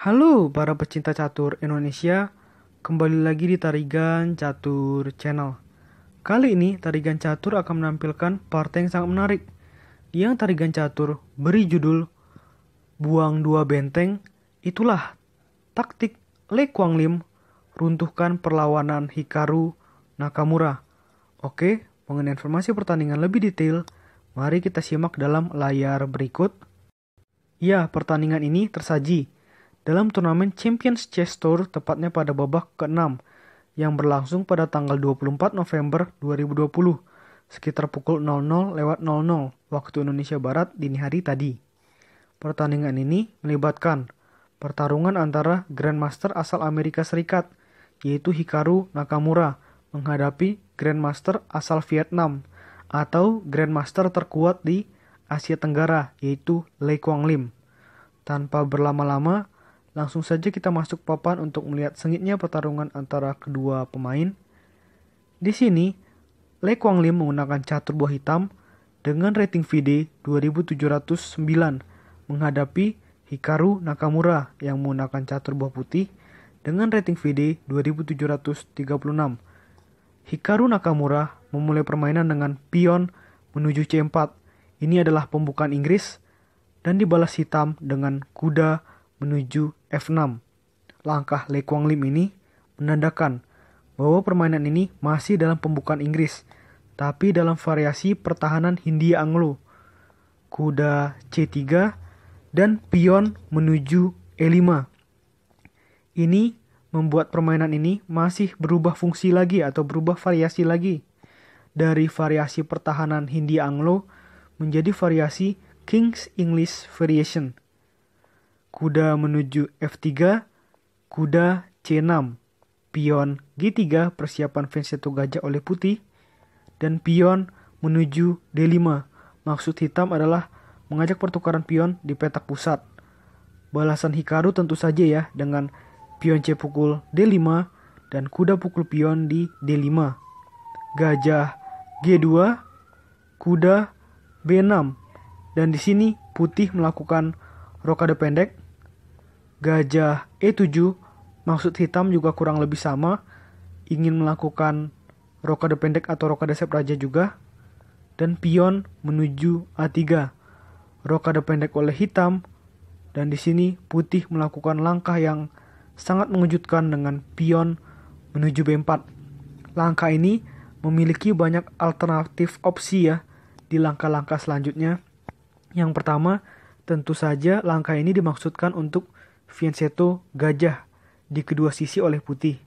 Halo para pecinta catur Indonesia, kembali lagi di Tarigan Catur Channel. Kali ini Tarigan Catur akan menampilkan partai yang sangat menarik, yang Tarigan Catur beri judul Buang Dua Benteng. Itulah taktik Lee Kwang Lim runtuhkan perlawanan Hikaru Nakamura. Oke, mengenai informasi pertandingan lebih detail, mari kita simak dalam layar berikut. Ya, pertandingan ini tersaji dalam turnamen Champions Chess Tour, tepatnya pada babak ke-6 yang berlangsung pada tanggal 24 November 2020 sekitar pukul 00.00 waktu Indonesia Barat dini hari tadi. Pertandingan ini melibatkan pertarungan antara Grandmaster asal Amerika Serikat yaitu Hikaru Nakamura menghadapi Grandmaster asal Vietnam atau Grandmaster terkuat di Asia Tenggara yaitu Lee Kwang Lim. Tanpa berlama-lama, langsung saja kita masuk papan untuk melihat sengitnya pertarungan antara kedua pemain. Di sini, Lee Kwang Lim menggunakan catur buah hitam dengan rating VD 2709 menghadapi Hikaru Nakamura yang menggunakan catur buah putih dengan rating VD 2736. Hikaru Nakamura memulai permainan dengan pion menuju C4. Ini adalah pembukaan Inggris dan dibalas hitam dengan kuda menuju F6. Langkah Lee Kwang Lim ini menandakan bahwa permainan ini masih dalam pembukaan Inggris, tapi dalam variasi pertahanan Hindia Anglo. Kuda C3 dan pion menuju E5. Ini membuat permainan ini masih berubah fungsi lagi atau berubah variasi lagi. Dari variasi pertahanan Hindia Anglo menjadi variasi King's English Variation. Kuda menuju F3, kuda C6, pion G3 persiapan Fianchetto gajah oleh putih, dan pion menuju D5. Maksud hitam adalah mengajak pertukaran pion di petak pusat. Balasan Hikaru tentu saja ya dengan pion C pukul D5 dan kuda pukul pion di D5. Gajah G2, kuda B6, dan di sini putih melakukan rokade pendek. Gajah E7, maksud hitam juga kurang lebih sama, ingin melakukan rokade pendek atau rokade sep raja juga. Dan pion menuju A3, rokade pendek oleh hitam, dan di sini putih melakukan langkah yang sangat mengejutkan dengan pion menuju B4. Langkah ini memiliki banyak alternatif opsi ya di langkah-langkah selanjutnya. Yang pertama, tentu saja langkah ini dimaksudkan untuk Fianchetto gajah di kedua sisi oleh putih.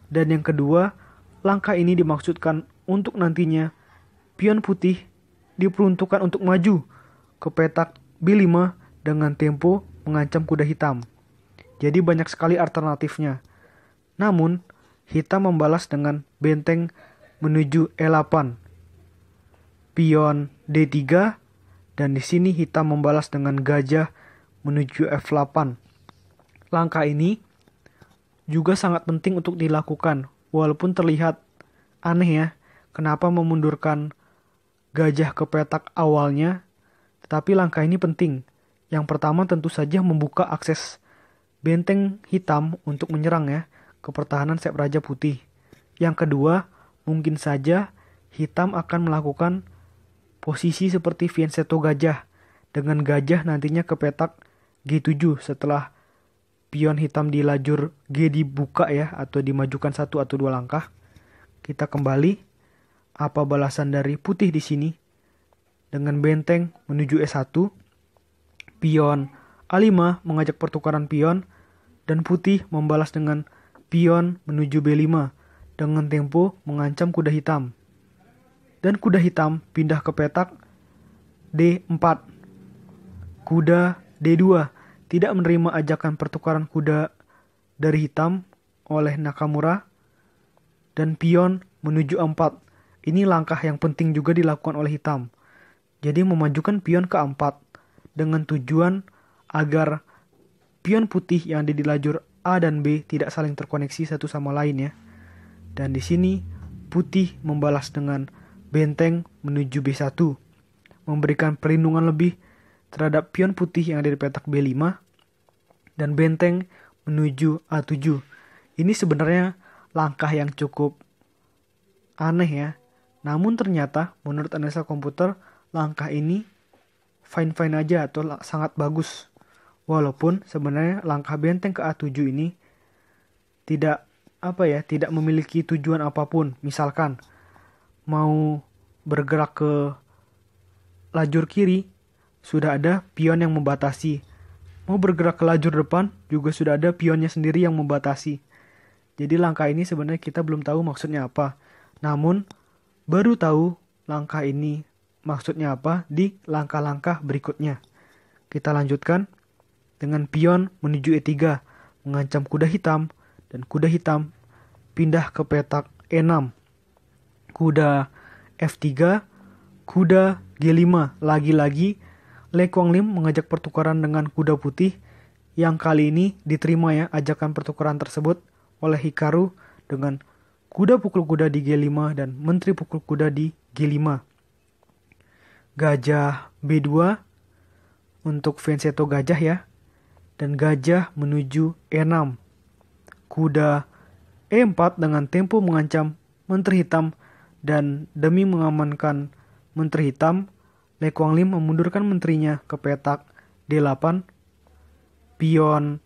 Dan yang kedua, langkah ini dimaksudkan untuk nantinya pion putih diperuntukkan untuk maju ke petak B5 dengan tempo mengancam kuda hitam. Jadi banyak sekali alternatifnya. Namun, hitam membalas dengan benteng menuju E8. Pion D3, dan di sini hitam membalas dengan gajah menuju F8. Langkah ini juga sangat penting untuk dilakukan, walaupun terlihat aneh ya, kenapa memundurkan gajah ke petak awalnya, tetapi langkah ini penting. Yang pertama tentu saja membuka akses benteng hitam untuk menyerang ya ke pertahanan sep raja putih. Yang kedua, mungkin saja hitam akan melakukan posisi seperti Fianchetto gajah, dengan gajah nantinya ke petak G7 setelah pion hitam di lajur G dibuka ya, atau dimajukan 1 atau 2 langkah. Kita kembali, apa balasan dari putih di sini? Dengan benteng menuju E1, pion A5 mengajak pertukaran pion, dan putih membalas dengan pion menuju B5 dengan tempo mengancam kuda hitam. Dan kuda hitam pindah ke petak D4. Kuda D2 tidak menerima ajakan pertukaran kuda dari hitam oleh Nakamura. Dan pion menuju A4. Ini langkah yang penting juga dilakukan oleh hitam. Jadi memajukan pion ke A4 dengan tujuan agar pion putih yang ada di lajur A dan B tidak saling terkoneksi satu sama lain ya. Dan di sini putih membalas dengan benteng menuju B1, memberikan perlindungan lebih terhadap pion putih yang ada di petak B5, dan benteng menuju A7. Ini sebenarnya langkah yang cukup aneh ya. Namun ternyata menurut analisa komputer langkah ini fine-fine aja atau sangat bagus. Walaupun sebenarnya langkah benteng ke A7 ini tidak tidak memiliki tujuan apapun. Misalkan mau bergerak ke lajur kiri, sudah ada pion yang membatasi. Mau bergerak ke lajur depan, juga sudah ada pionnya sendiri yang membatasi. Jadi langkah ini sebenarnya kita belum tahu maksudnya apa. Namun, baru tahu langkah ini maksudnya apa di langkah-langkah berikutnya. Kita lanjutkan dengan pion menuju E3, mengancam kuda hitam, dan kuda hitam pindah ke petak E6. Kuda F3, kuda G5. Lagi-lagi, Le Quang Lim mengajak pertukaran dengan kuda putih, yang kali ini diterima ya ajakan pertukaran tersebut oleh Hikaru dengan kuda pukul kuda di G5 dan menteri pukul kuda di G5. Gajah B2 untuk Venseto gajah ya. Dan gajah menuju E6. Kuda E4 dengan tempo mengancam menteri hitam dan demi mengamankan menteri hitam, Le Quang Lim memundurkan menterinya ke petak D8, pion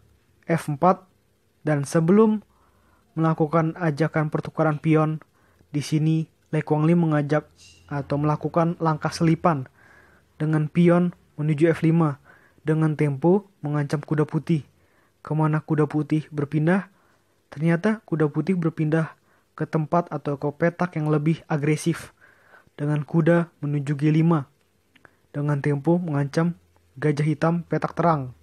F4, dan sebelum melakukan ajakan pertukaran pion, di sini Le Quang Lim mengajak atau melakukan langkah selipan dengan pion menuju F5 dengan tempo mengancam kuda putih. Kemana kuda putih berpindah? Ternyata kuda putih berpindah ke tempat atau ke petak yang lebih agresif dengan kuda menuju G5 dengan tempo mengancam gajah hitam petak terang.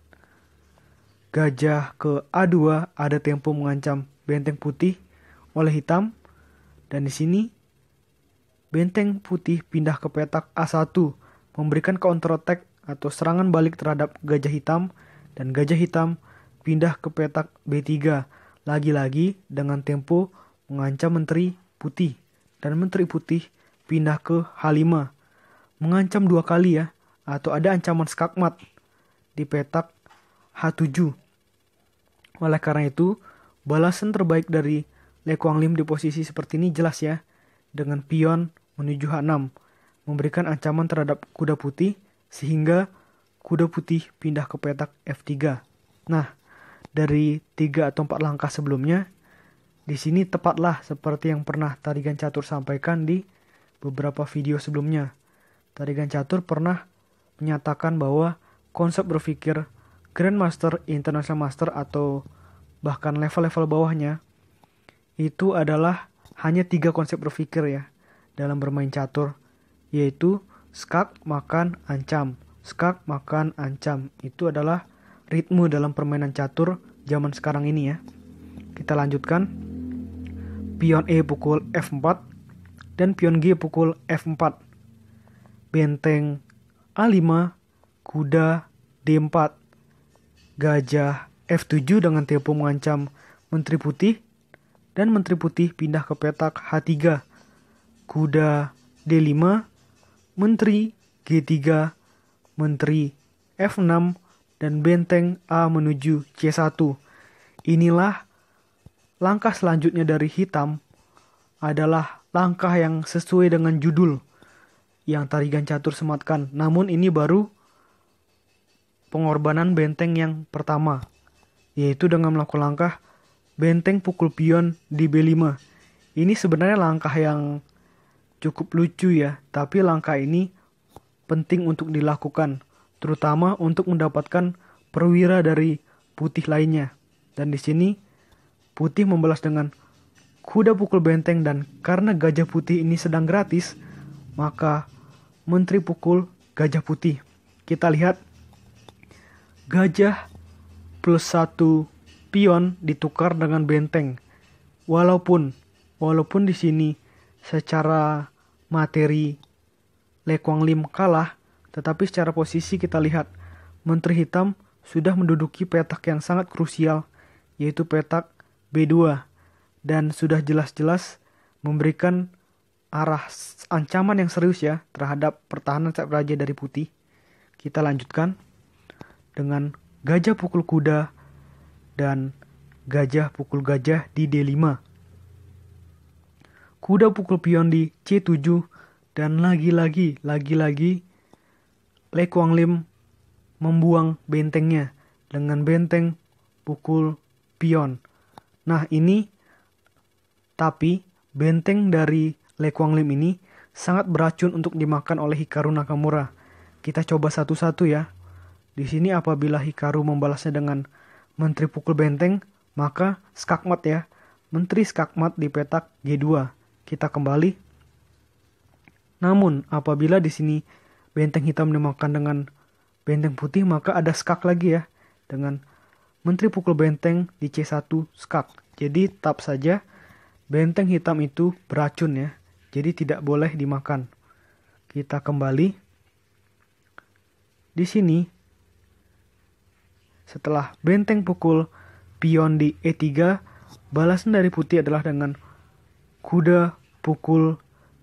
Gajah ke A2 ada tempo mengancam benteng putih oleh hitam, dan di sini benteng putih pindah ke petak A1 memberikan counter attack atau serangan balik terhadap gajah hitam, dan gajah hitam pindah ke petak B3 lagi-lagi dengan tempo mengancam menteri putih, dan menteri putih pindah ke H5 mengancam 2 kali ya, atau ada ancaman skakmat di petak H7. Oleh karena itu, balasan terbaik dari Le Quang Lim di posisi seperti ini jelas ya, dengan pion menuju H6, memberikan ancaman terhadap kuda putih, sehingga kuda putih pindah ke petak F3. Nah, dari 3 atau 4 langkah sebelumnya, di sini tepatlah seperti yang pernah Tarigan Catur sampaikan di beberapa video sebelumnya. Tarigan Catur pernah menyatakan bahwa konsep berpikir Grandmaster, International Master, atau bahkan level-level bawahnya, itu adalah hanya 3 konsep berpikir ya dalam bermain catur, yaitu skak, makan, ancam. Skak, makan, ancam. Itu adalah ritme dalam permainan catur zaman sekarang ini ya. Kita lanjutkan. Pion E pukul F4 dan pion G pukul F4. Benteng A5, kuda D4. Gajah F7 dengan tempo mengancam menteri putih, dan menteri putih pindah ke petak H3. Kuda D5, menteri G3, menteri F6, dan benteng A menuju C1. Inilah langkah selanjutnya dari hitam, adalah langkah yang sesuai dengan judul yang Tarigan Catur sematkan. Namun ini baru pengorbanan benteng yang pertama, yaitu dengan melakukan langkah benteng pukul pion di B5. Ini sebenarnya langkah yang cukup lucu ya, tapi langkah ini penting untuk dilakukan, terutama untuk mendapatkan perwira dari putih lainnya. Dan di sini putih membalas dengan kuda pukul benteng, dan karena gajah putih ini sedang gratis, maka menteri pukul gajah putih. Kita lihat gajah plus 1 pion ditukar dengan benteng. Walaupun di sini secara materi Le Quang Lim kalah, tetapi secara posisi kita lihat menteri hitam sudah menduduki petak yang sangat krusial, yaitu petak B2, dan sudah jelas-jelas memberikan arah ancaman yang serius ya terhadap pertahanan sayap raja dari putih. Kita lanjutkan dengan gajah pukul kuda dan gajah pukul gajah di D5. Kuda pukul pion di C7 dan lagi-lagi Le Quang Lim membuang bentengnya dengan benteng pukul pion. Nah ini, tapi benteng dari Le Quang Lim ini sangat beracun untuk dimakan oleh Hikaru Nakamura. Kita coba satu-satu ya. Di sini apabila Hikaru membalasnya dengan menteri pukul benteng, maka skakmat ya. Menteri skakmat di petak G2. Kita kembali. Namun apabila di sini benteng hitam dimakan dengan benteng putih, maka ada skak lagi ya. Dengan menteri pukul benteng di C1 skak. Jadi tetap saja benteng hitam itu beracun ya. Jadi tidak boleh dimakan. Kita kembali. Di sini setelah benteng pukul pion di E3, balasan dari putih adalah dengan kuda pukul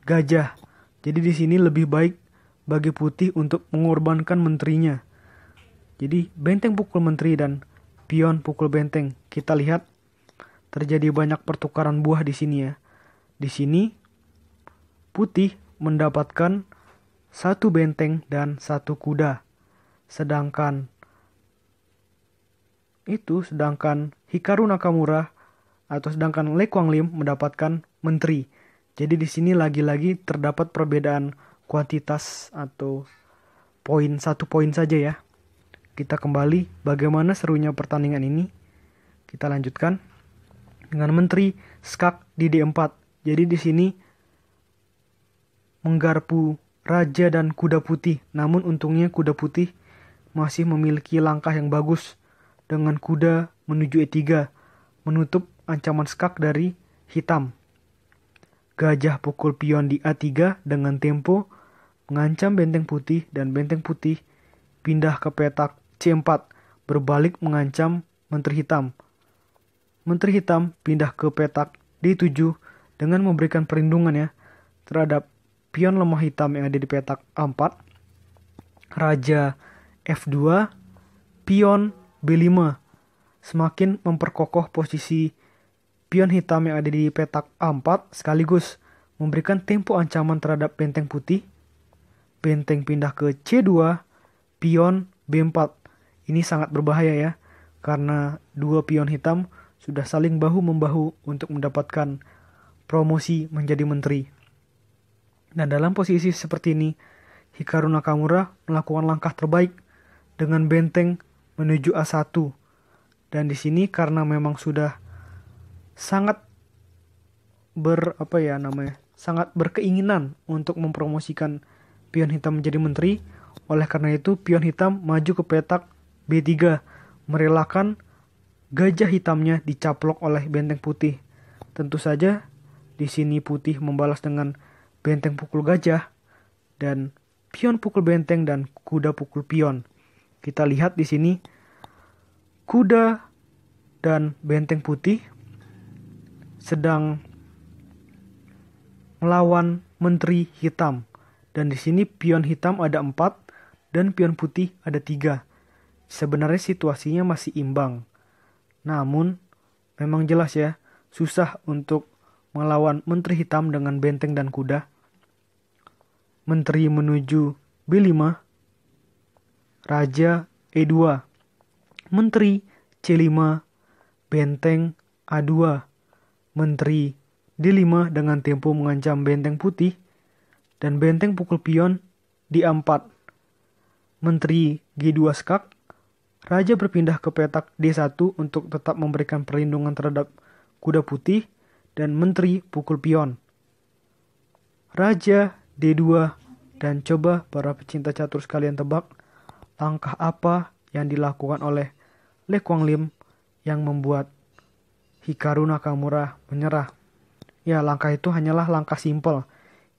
gajah. Jadi di sini lebih baik bagi putih untuk mengorbankan menterinya. Jadi benteng pukul menteri dan pion pukul benteng. Kita lihat terjadi banyak pertukaran buah di sini ya. Di sini putih mendapatkan satu benteng dan satu kuda. Sedangkan Hikaru Nakamura atau sedangkan Le Quang Lim mendapatkan menteri. Jadi di sini lagi-lagi terdapat perbedaan kuantitas atau poin, 1 poin saja ya. Kita kembali bagaimana serunya pertandingan ini. Kita lanjutkan dengan menteri skak di D4. Jadi di sini menggarpu raja dan kuda putih. Namun untungnya kuda putih masih memiliki langkah yang bagus dengan kuda menuju E3, menutup ancaman skak dari hitam. Gajah pukul pion di A3 dengan tempo mengancam benteng putih dan benteng putih pindah ke petak C4, berbalik mengancam menteri hitam. Menteri hitam pindah ke petak D7 dengan memberikan perlindungan ya terhadap pion lemah hitam yang ada di petak A4. Raja F2, pion B5 semakin memperkokoh posisi pion hitam yang ada di petak A4 sekaligus memberikan tempo ancaman terhadap benteng putih. Benteng pindah ke C2, pion B4. Ini sangat berbahaya ya, karena dua pion hitam sudah saling bahu-membahu untuk mendapatkan promosi menjadi menteri. Nah, dalam posisi seperti ini, Hikaru Nakamura melakukan langkah terbaik dengan benteng menuju A1. Dan di sini karena memang sudah sangat sangat berkeinginan untuk mempromosikan pion hitam menjadi menteri, oleh karena itu pion hitam maju ke petak B3, merelakan gajah hitamnya dicaplok oleh benteng putih. Tentu saja di sini putih membalas dengan benteng pukul gajah dan pion pukul benteng dan kuda pukul pion. Kita lihat di sini kuda dan benteng putih sedang melawan menteri hitam. Dan di sini pion hitam ada 4 dan pion putih ada 3. Sebenarnya situasinya masih imbang. Namun memang jelas ya, susah untuk melawan menteri hitam dengan benteng dan kuda. Menteri menuju B5, raja E2, menteri C5, benteng A2, menteri D5 dengan tempo mengancam benteng putih, dan benteng pukul pion di A4. Menteri G2 skak, raja berpindah ke petak D1 untuk tetap memberikan perlindungan terhadap kuda putih, dan menteri pukul pion. Raja D2, dan coba para pecinta catur sekalian tebak langkah apa yang dilakukan oleh Le Quang Lim yang membuat Hikaru Nakamura menyerah. Ya, langkah itu hanyalah langkah simpel,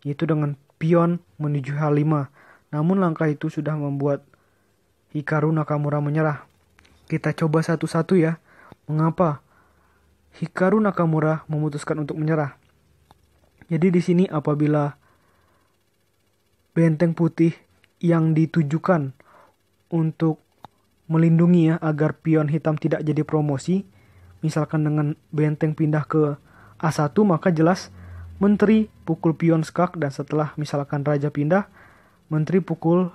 yaitu dengan pion menuju H5. Namun langkah itu sudah membuat Hikaru Nakamura menyerah. Kita coba satu-satu ya. Mengapa Hikaru Nakamura memutuskan untuk menyerah? Jadi di sini apabila benteng putih yang ditujukan untuk melindungi ya agar pion hitam tidak jadi promosi, misalkan dengan benteng pindah ke A1, maka jelas menteri pukul pion skak, dan setelah misalkan raja pindah, menteri pukul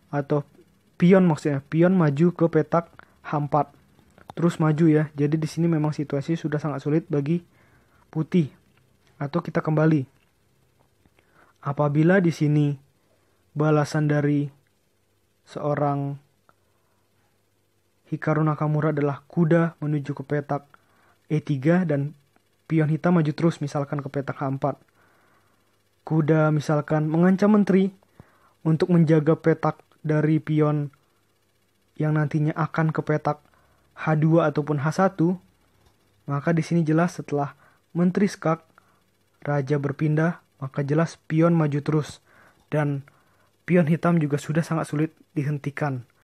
atau pion maju ke petak H4. Terus maju ya. Jadi di sini memang situasi sudah sangat sulit bagi putih. Atau kita kembali. Apabila di sini balasan dari seorang Hikaru Nakamura adalah kuda menuju ke petak E3 dan pion hitam maju terus misalkan ke petak H4. Kuda misalkan mengancam menteri untuk menjaga petak dari pion yang nantinya akan ke petak H2 ataupun H1, maka di sini jelas setelah menteri skak, raja berpindah, maka jelas pion maju terus dan pion hitam juga sudah sangat sulit dihentikan.